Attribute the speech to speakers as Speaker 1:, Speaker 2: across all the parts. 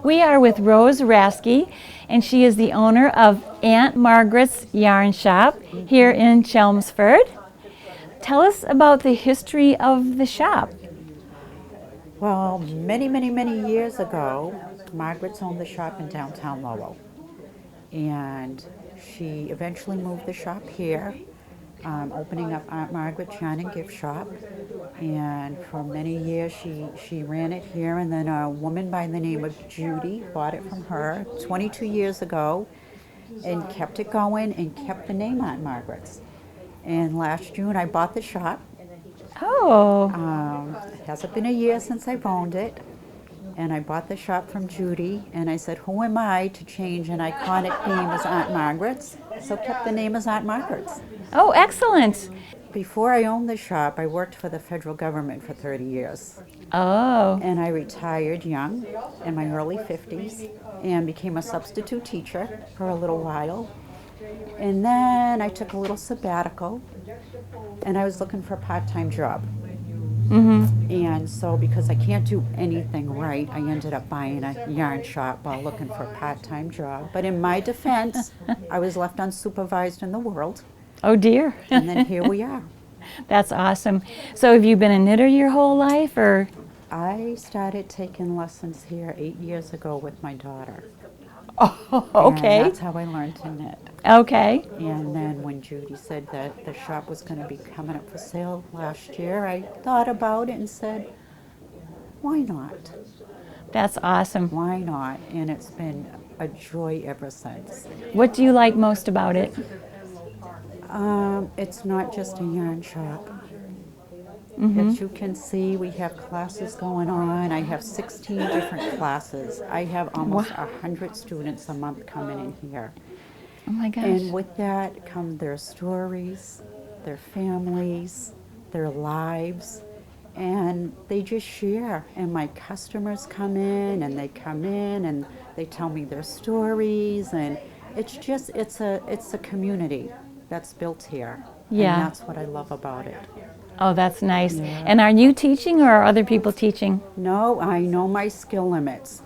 Speaker 1: We are with Rose Raske, and she is the owner of Aunt Margaret's Yarn Shop here in Chelmsford. Tell us about the history of the shop.
Speaker 2: Well, many years ago, Margaret's owned the shop in downtown Lowell. And she eventually moved the shop here, opening up Aunt Margaret's Yarn and Gift Shop. And for many years, she ran it here. And then a woman by the name of Judy bought it from her 22 years ago and kept it going and kept the name Aunt Margaret's. And last June, I bought the shop.
Speaker 1: Oh,
Speaker 2: It hasn't been a year since I've owned it, and I bought the shop from Judy, and I said, who am I to change an iconic name as Aunt Margaret's? So kept the name as Aunt Margaret's.
Speaker 1: oh, excellent.
Speaker 2: Before I owned the shop, I worked for the federal government for 30 years,
Speaker 1: Oh,
Speaker 2: and I retired young in my early 50s and became a substitute teacher for a little while. And then I took a little sabbatical, and I was looking for a part-time job. And so because I can't do anything right, I ended up buying a yarn shop while looking for a part-time job. But in my defense, I was left unsupervised in the world,
Speaker 1: oh dear.
Speaker 2: and then here we are.
Speaker 1: That's awesome. So have you been a knitter your whole life, or?
Speaker 2: I started taking lessons here 8 years ago with my daughter.
Speaker 1: Oh,
Speaker 2: And
Speaker 1: okay.
Speaker 2: that's how I learned to knit.
Speaker 1: Okay.
Speaker 2: And then when Judy said that the shop was going to be coming up for sale last year, I thought about it and said, why not?
Speaker 1: That's awesome.
Speaker 2: Why not? And it's been a joy ever since.
Speaker 1: What do you like most about it?
Speaker 2: It's not just a yarn shop. As you can see, we have classes going on. I have 16 different classes. I have almost 100 students a month coming in here.
Speaker 1: Oh my gosh.
Speaker 2: And with that come their stories, their families, their lives, and they just share. And my customers come in and they tell me their stories, and it's a community that's built here.
Speaker 1: Yeah.
Speaker 2: And that's what I love about it.
Speaker 1: Oh, that's nice.
Speaker 2: Yeah.
Speaker 1: And are you teaching, or are other people teaching?
Speaker 2: No, I know my skill limits.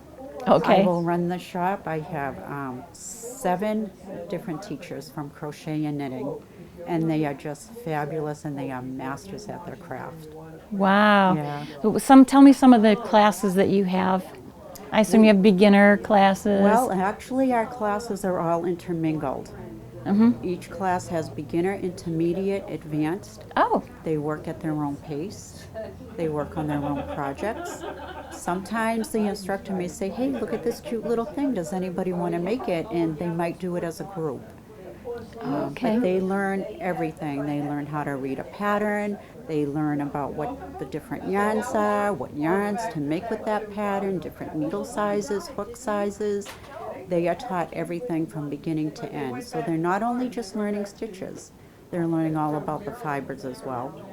Speaker 1: Okay.
Speaker 2: I will run the shop. I have 7 different teachers from crochet and knitting, and they are just fabulous, and they are masters at their craft.
Speaker 1: Wow.
Speaker 2: Yeah.
Speaker 1: Tell me some of the classes that you have. I assume you have beginner classes.
Speaker 2: Well, actually, our classes are all intermingled. Each class has beginner, intermediate, advanced.
Speaker 1: Oh,
Speaker 2: They work at their own pace. They work on their own projects. Sometimes the instructor may say, hey, look at this cute little thing. Does anybody want to make it? And they might do it as a group.
Speaker 1: okay.
Speaker 2: But they learn everything. They learn how to read a pattern. They learn about what the different yarns are, what yarns to make with that pattern, different needle sizes, hook sizes. They are taught everything from beginning to end. So they're not only just learning stitches, they're learning all about the fibers as well.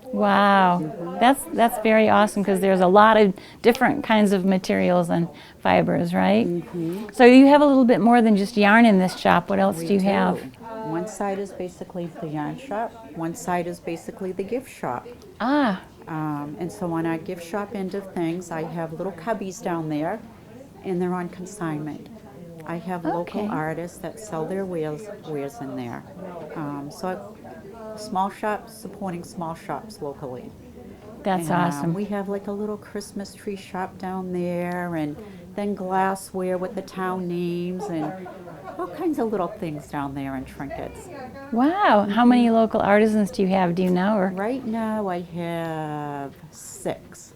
Speaker 1: Wow. That's very awesome, because there's a lot of different kinds of materials and fibers, right? So you have a little bit more than just yarn in this shop. What else do you have?
Speaker 2: One side is basically the yarn shop. One side is basically the gift shop.
Speaker 1: Ah,
Speaker 2: And so on our gift shop end of things, I have little cubbies down there, and they're on consignment. I have local
Speaker 1: Okay.
Speaker 2: artists that sell their wares in there. So small shops supporting small shops locally.
Speaker 1: that's
Speaker 2: And,
Speaker 1: awesome.
Speaker 2: We have like a little Christmas tree shop down there, and then glassware with the town names, and all kinds of little things down there, and trinkets.
Speaker 1: Wow. How many local artisans do you have? Do you know? Or?
Speaker 2: Right now I have six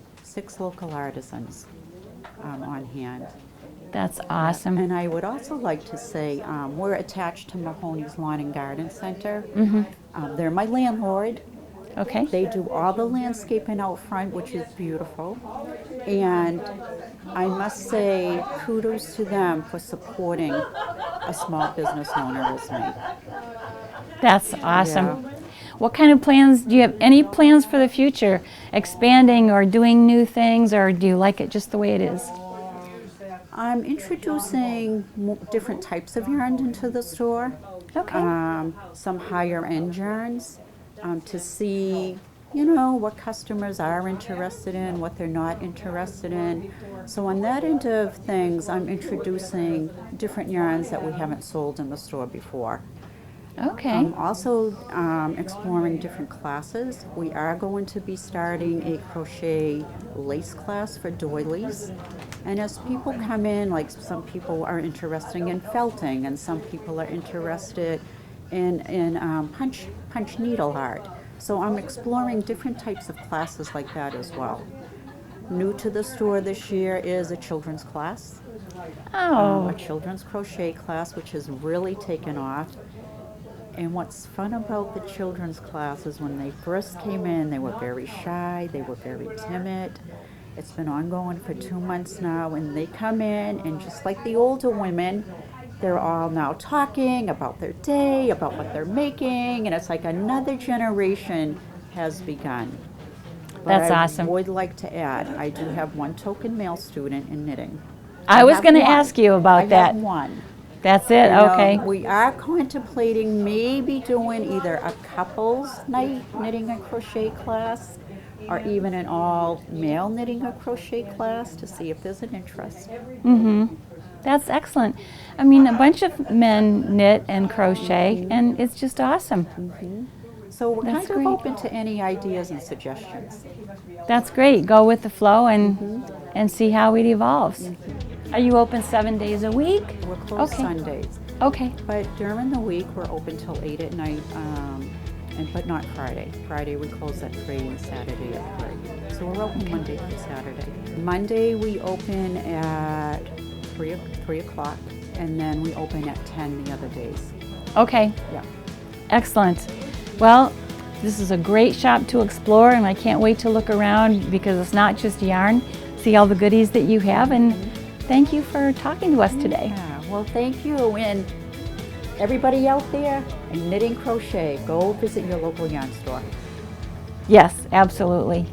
Speaker 2: local artisans on hand.
Speaker 1: That's awesome.
Speaker 2: And I would also like to say we're attached to Mahoney's Lawn and Garden Center. They're my landlord.
Speaker 1: Okay.
Speaker 2: They do all the landscaping out front, which is beautiful. And I must say kudos to them for supporting a small business owner as me.
Speaker 1: That's awesome.
Speaker 2: Yeah.
Speaker 1: What kind of plans, do you have any plans for the future? Expanding or doing new things, or do you like it just the way it is?
Speaker 2: I'm introducing different types of yarn into the store.
Speaker 1: Okay.
Speaker 2: Some higher end yarns to see you know, what customers are interested in, what they're not interested in. So on that end of things, I'm introducing different yarns that we haven't sold in the store before.
Speaker 1: Okay.
Speaker 2: I'm also exploring different classes. We are going to be starting a crochet lace class for doilies. And as people come in, like some people are interested in felting, and some people are interested in punch needle art. So I'm exploring different types of classes like that as well. New to the store this year is a children's class,
Speaker 1: Oh,
Speaker 2: a children's crochet class, which has really taken off. And what's fun about the children's class is when they first came in, they were very shy, they were very timid. It's been ongoing for 2 months now, and they come in, and just like the older women, they're all now talking about their day, about what they're making, and it's like another generation has begun. But
Speaker 1: that's
Speaker 2: I
Speaker 1: awesome.
Speaker 2: would like to add, I do have one token male student in knitting.
Speaker 1: I was
Speaker 2: have
Speaker 1: going to
Speaker 2: one.
Speaker 1: ask you about
Speaker 2: I
Speaker 1: that.
Speaker 2: have one.
Speaker 1: That's it,
Speaker 2: You know,
Speaker 1: okay.
Speaker 2: we are contemplating maybe doing either a couples night knitting and crochet class, or even an all male knitting and crochet class to see if there's an interest.
Speaker 1: That's excellent. I mean, a bunch of men knit and crochet, and it's just awesome.
Speaker 2: So we're
Speaker 1: That's
Speaker 2: kind of
Speaker 1: great.
Speaker 2: open to any ideas and suggestions.
Speaker 1: That's great. Go with the flow and see how it evolves. Are you open 7 days a week?
Speaker 2: We're closed
Speaker 1: Okay.
Speaker 2: Sundays,
Speaker 1: Okay.
Speaker 2: but during the week we're open till 8 at night, but not Friday. Friday we close at 3 and Saturday at 3. So we're open Monday through Saturday. Monday we open at 3 o'clock, and then we open at 10 the other days.
Speaker 1: Okay.
Speaker 2: Yeah.
Speaker 1: Excellent. Well, this is a great shop to explore, and I can't wait to look around because it's not just yarn. See all the goodies that you have, and thank you for talking to us today.
Speaker 2: Yeah, well, thank you. And everybody out there, knitting crochet, go visit your local yarn store.
Speaker 1: Yes, absolutely.